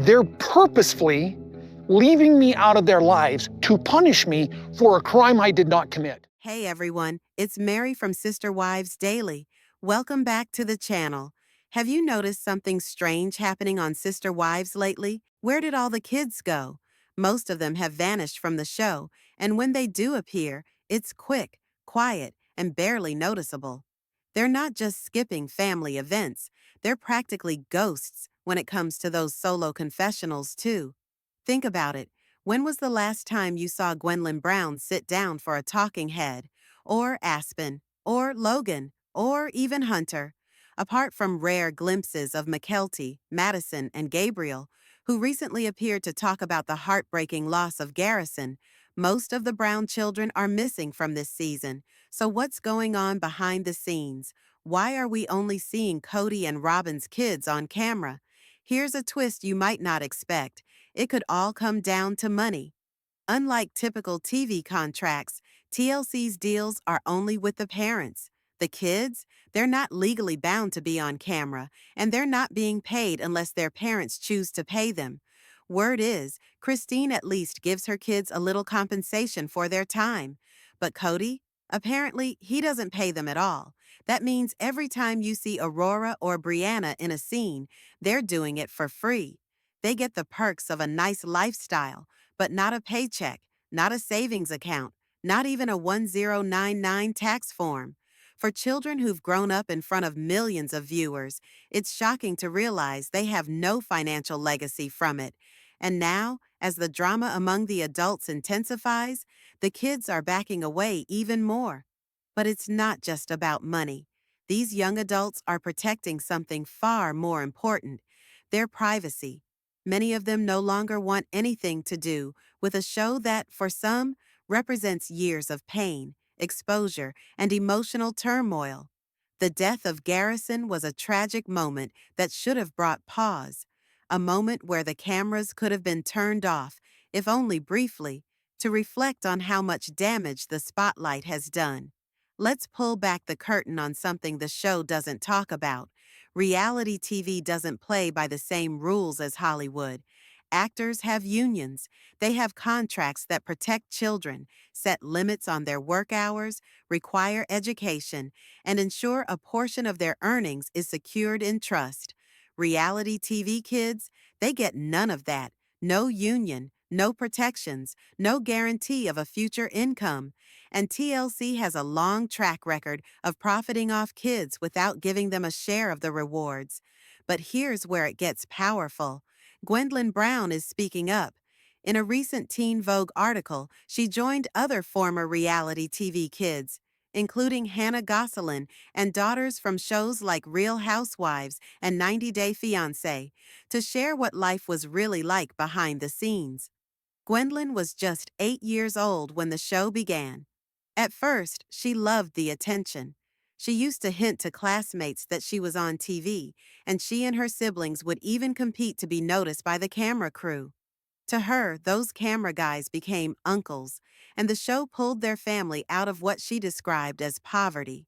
They're purposefully leaving me out of their lives to punish me for a crime I did not commit. Hey everyone, it's Meri from Sister Wives Daily. Welcome back to the channel. Have you noticed something strange happening on Sister Wives lately? Where did all the kids go? Most of them have vanished from the show, and when they do appear, it's quick, quiet, and barely noticeable. They're not just skipping family events, they're practically ghosts when it comes to those solo confessionals too. Think about it. When was the last time you saw Gwendolyn Brown sit down for a talking head, or Aspen, or Logan, or even Hunter? Apart from rare glimpses of McKelty, Madison, and Gabriel, who recently appeared to talk about the heartbreaking loss of Garrison, most of the Brown children are missing from this season. So what's going on behind the scenes? Why are we only seeing Kody and Robyn's kids on camera? Here's a twist you might not expect. It could all come down to money. Unlike typical TV contracts, TLC's deals are only with the parents. The kids, they're not legally bound to be on camera, and they're not being paid unless their parents choose to pay them. Word is, Christine at least gives her kids a little compensation for their time. But Kody? Apparently, he doesn't pay them at all. That means every time you see Aurora or Brianna in a scene, they're doing it for free. They get the perks of a nice lifestyle, but not a paycheck, not a savings account, not even a 1099 tax form. For children who've grown up in front of millions of viewers, it's shocking to realize they have no financial legacy from it. And now, as the drama among the adults intensifies, the kids are backing away even more. But it's not just about money. These young adults are protecting something far more important: their privacy. Many of them no longer want anything to do with a show that, for some, represents years of pain, exposure, and emotional turmoil. The death of Garrison was a tragic moment that should have brought pause, a moment where the cameras could have been turned off, if only briefly, to reflect on how much damage the spotlight has done. Let's pull back the curtain on something the show doesn't talk about. Reality TV doesn't play by the same rules as Hollywood. Actors have unions. They have contracts that protect children, set limits on their work hours, require education, and ensure a portion of their earnings is secured in trust. Reality TV kids, they get none of that. No union, no protections, no guarantee of a future income. And TLC has a long track record of profiting off kids without giving them a share of the rewards. But here's where it gets powerful. Gwendolyn Brown is speaking up. In a recent Teen Vogue article, she joined other former reality TV kids, including Hannah Gosselin and daughters from shows like Real Housewives and 90 Day Fiancé, to share what life was really like behind the scenes. Gwendolyn was just 8 years old when the show began. At first, she loved the attention. She used to hint to classmates that she was on TV, and she and her siblings would even compete to be noticed by the camera crew. To her, those camera guys became uncles, and the show pulled their family out of what she described as poverty.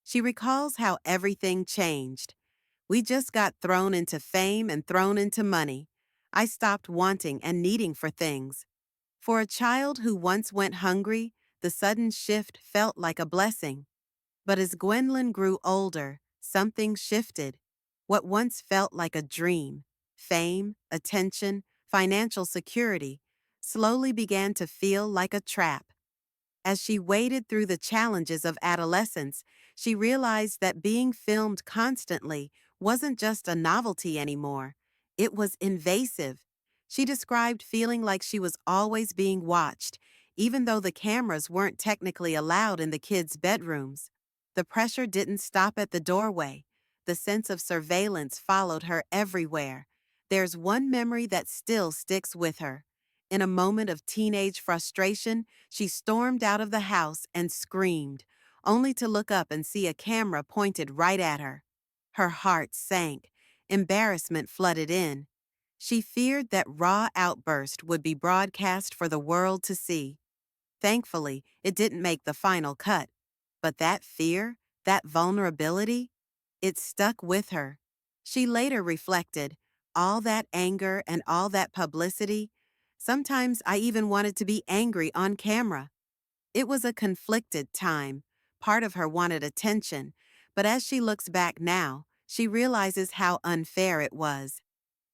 She recalls how everything changed. "We just got thrown into fame and thrown into money. I stopped wanting and needing for things. For a child who once went hungry, the sudden shift felt like a blessing. But as Gwendolyn grew older, something shifted. What once felt like a dream, fame, attention, financial security, slowly began to feel like a trap. As she waded through the challenges of adolescence, she realized that being filmed constantly wasn't just a novelty anymore. It was invasive. She described feeling like she was always being watched, even though the cameras weren't technically allowed in the kids' bedrooms. The pressure didn't stop at the doorway. The sense of surveillance followed her everywhere. There's one memory that still sticks with her. In a moment of teenage frustration, she stormed out of the house and screamed, only to look up and see a camera pointed right at her. Her heart sank. Embarrassment flooded in. She feared that raw outburst would be broadcast for the world to see. Thankfully, it didn't make the final cut. But that fear, that vulnerability, it stuck with her. She later reflected, all that anger and all that publicity, sometimes I even wanted to be angry on camera. It was a conflicted time. Part of her wanted attention, but as she looks back now, she realizes how unfair it was.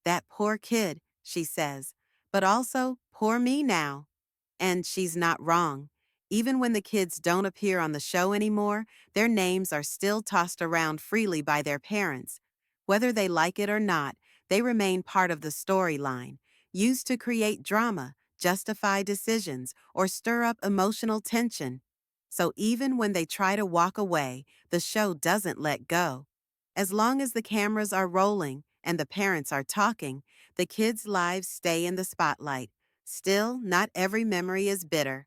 That poor kid, she says, but also poor me now. And she's not wrong. Even when the kids don't appear on the show anymore, their names are still tossed around freely by their parents. Whether they like it or not, they remain part of the storyline, used to create drama, justify decisions, or stir up emotional tension. So even when they try to walk away, the show doesn't let go. As long as the cameras are rolling and the parents are talking, the kids' lives stay in the spotlight. Still, not every memory is bitter.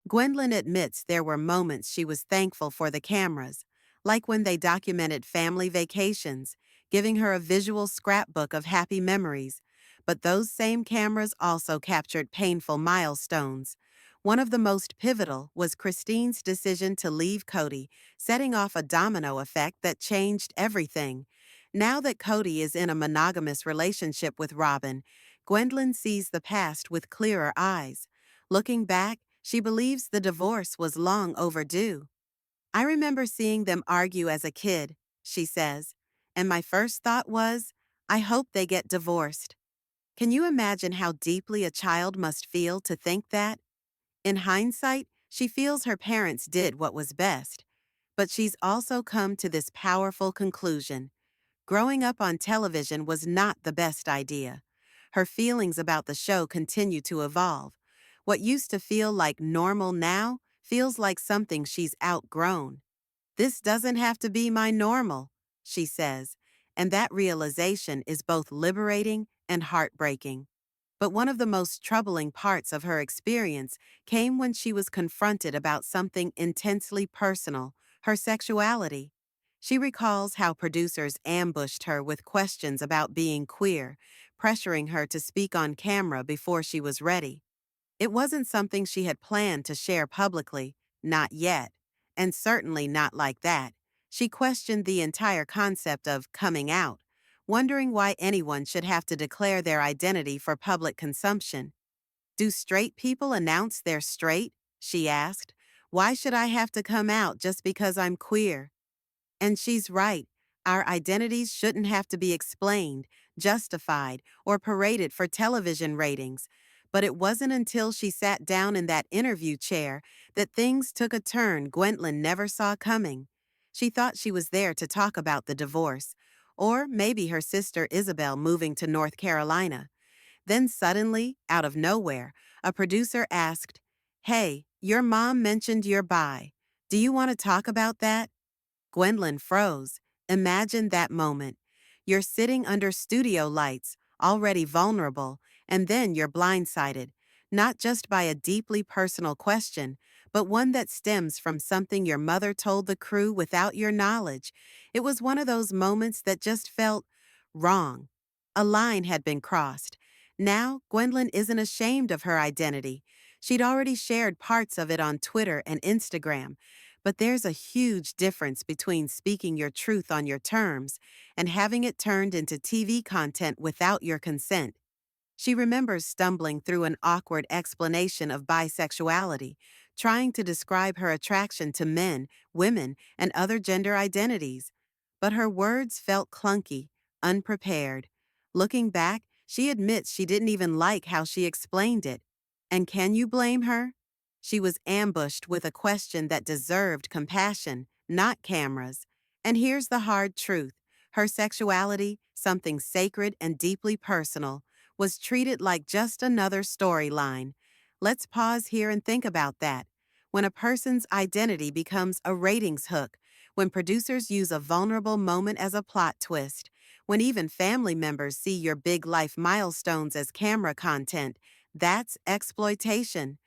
Gwendolyn admits there were moments she was thankful for the cameras, like when they documented family vacations, giving her a visual scrapbook of happy memories. But those same cameras also captured painful milestones. One of the most pivotal was Christine's decision to leave Kody, setting off a domino effect that changed everything. Now that Kody is in a monogamous relationship with Robyn, Gwendolyn sees the past with clearer eyes. Looking back, she believes the divorce was long overdue. I remember seeing them argue as a kid, she says, and my first thought was, I hope they get divorced. Can you imagine how deeply a child must feel to think that? In hindsight, she feels her parents did what was best. But she's also come to this powerful conclusion. Growing up on television was not the best idea. Her feelings about the show continue to evolve. What used to feel like normal now feels like something she's outgrown. This doesn't have to be my normal, she says, and that realization is both liberating and heartbreaking. But one of the most troubling parts of her experience came when she was confronted about something intensely personal, her sexuality. She recalls how producers ambushed her with questions about being queer, pressuring her to speak on camera before she was ready. It wasn't something she had planned to share publicly, not yet, and certainly not like that. She questioned the entire concept of coming out, wondering why anyone should have to declare their identity for public consumption. Do straight people announce they're straight? She asked. Why should I have to come out just because I'm queer? And she's right. Our identities shouldn't have to be explained, justified, or paraded for television ratings. But it wasn't until she sat down in that interview chair that things took a turn Gwendolyn never saw coming. She thought she was there to talk about the divorce, or maybe her sister Isabel moving to North Carolina. Then suddenly, out of nowhere, a producer asked, "Hey, your mom mentioned you're bi. Do you want to talk about that?" Gwendolyn froze. Imagine that moment. You're sitting under studio lights, already vulnerable, and then you're blindsided, not just by a deeply personal question, but one that stems from something your mother told the crew without your knowledge. It was one of those moments that just felt wrong. A line had been crossed. Now, Gwendolyn isn't ashamed of her identity. She'd already shared parts of it on Twitter and Instagram. But there's a huge difference between speaking your truth on your terms and having it turned into TV content without your consent. She remembers stumbling through an awkward explanation of bisexuality, trying to describe her attraction to men, women, and other gender identities. But her words felt clunky, unprepared. Looking back, she admits she didn't even like how she explained it. And can you blame her? She was ambushed with a question that deserved compassion, not cameras. And here's the hard truth. Her sexuality, something sacred and deeply personal, was treated like just another storyline. Let's pause here and think about that. When a person's identity becomes a ratings hook, when producers use a vulnerable moment as a plot twist, when even family members see your big life milestones as camera content, that's exploitation.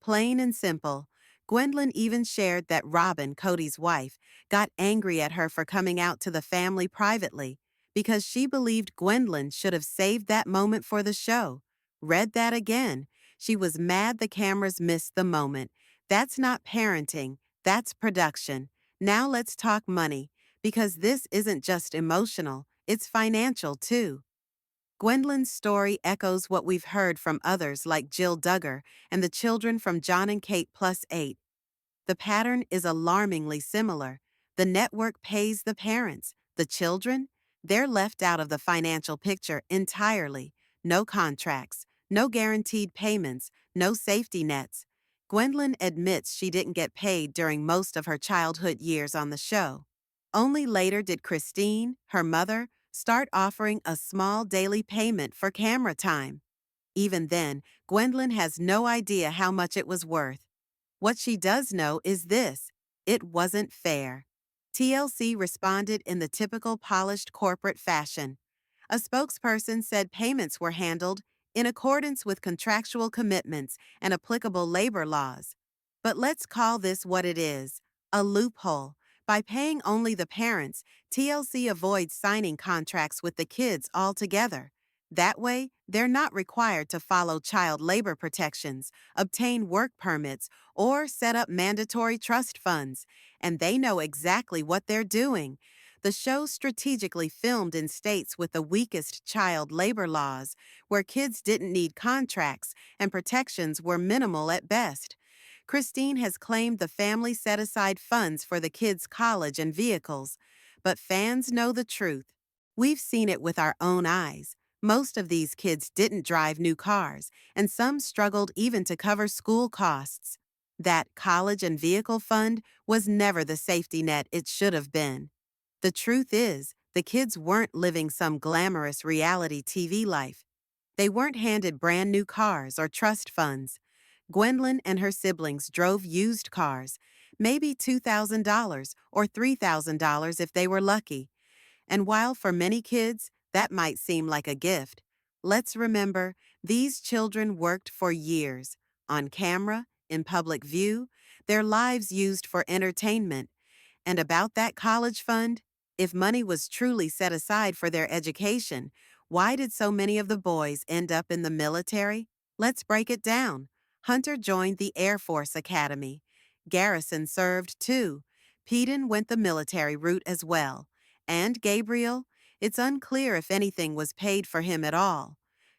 Plain and simple. Gwendolyn even shared that Robyn, Kody's wife, got angry at her for coming out to the family privately because she believed Gwendolyn should have saved that moment for the show. Read that again. She was mad the cameras missed the moment. That's not parenting, that's production. Now let's talk money, because this isn't just emotional, it's financial too. Gwendolyn's story echoes what we've heard from others like Jill Duggar and the children from John and Kate Plus 8. The pattern is alarmingly similar. The network pays the parents. The children? They're left out of the financial picture entirely. No contracts, no guaranteed payments, no safety nets. Gwendolyn admits she didn't get paid during most of her childhood years on the show. Only later did Christine, her mother, start offering a small daily payment for camera time. Even then, Gwendolyn has no idea how much it was worth. What she does know is this: it wasn't fair. TLC responded in the typical polished corporate fashion. A spokesperson said payments were handled in accordance with contractual commitments and applicable labor laws. But let's call this what it is: a loophole. By paying only the parents, TLC avoids signing contracts with the kids altogether. That way, they're not required to follow child labor protections, obtain work permits, or set up mandatory trust funds, and they know exactly what they're doing. The show strategically filmed in states with the weakest child labor laws, where kids didn't need contracts and protections were minimal at best. Christine has claimed the family set aside funds for the kids' college and vehicles, but fans know the truth. We've seen it with our own eyes. Most of these kids didn't drive new cars, and some struggled even to cover school costs. That college and vehicle fund was never the safety net it should have been. The truth is, the kids weren't living some glamorous reality TV life. They weren't handed brand new cars or trust funds. Gwendolyn and her siblings drove used cars, maybe $2,000 or $3,000 if they were lucky. And while for many kids that might seem like a gift, let's remember these children worked for years, on camera, in public view, their lives used for entertainment. And about that college fund, if money was truly set aside for their education, why did so many of the boys end up in the military? Let's break it down. Hunter joined the Air Force Academy. Garrison served too. Peden went the military route as well. And Gabriel? It's unclear if anything was paid for him at all.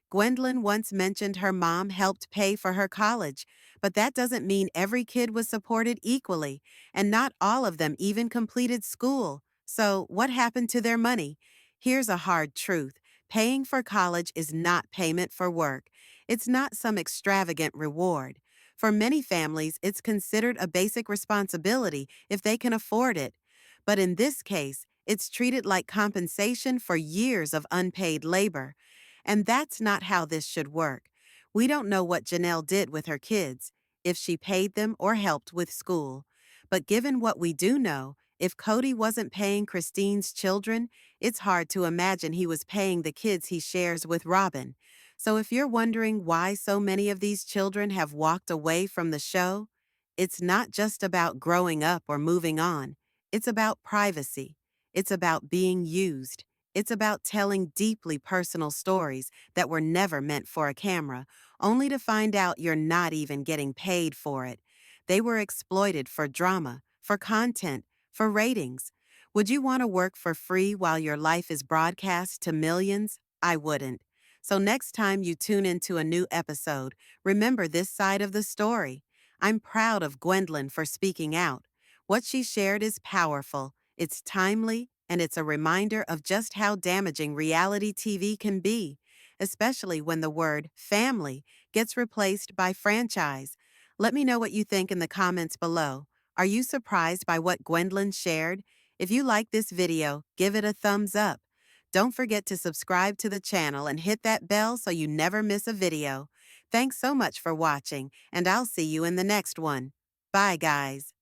Gwendolyn once mentioned her mom helped pay for her college, but that doesn't mean every kid was supported equally, and not all of them even completed school. So, what happened to their money? Here's a hard truth: paying for college is not payment for work. It's not some extravagant reward. For many families, it's considered a basic responsibility if they can afford it. But in this case, it's treated like compensation for years of unpaid labor. And that's not how this should work. We don't know what Janelle did with her kids, if she paid them or helped with school. But given what we do know, if Kody wasn't paying Christine's children, it's hard to imagine he was paying the kids he shares with Robyn. So if you're wondering why so many of these children have walked away from the show, it's not just about growing up or moving on. It's about privacy. It's about being used. It's about telling deeply personal stories that were never meant for a camera, only to find out you're not even getting paid for it. They were exploited for drama, for content, for ratings. Would you want to work for free while your life is broadcast to millions? I wouldn't. So next time you tune into a new episode, remember this side of the story. I'm proud of Gwendolyn for speaking out. What she shared is powerful, it's timely, and it's a reminder of just how damaging reality TV can be, especially when the word family gets replaced by franchise. Let me know what you think in the comments below. Are you surprised by what Gwendolyn shared? If you like this video, give it a thumbs up. Don't forget to subscribe to the channel and hit that bell so you never miss a video. Thanks so much for watching, and I'll see you in the next one. Bye, guys.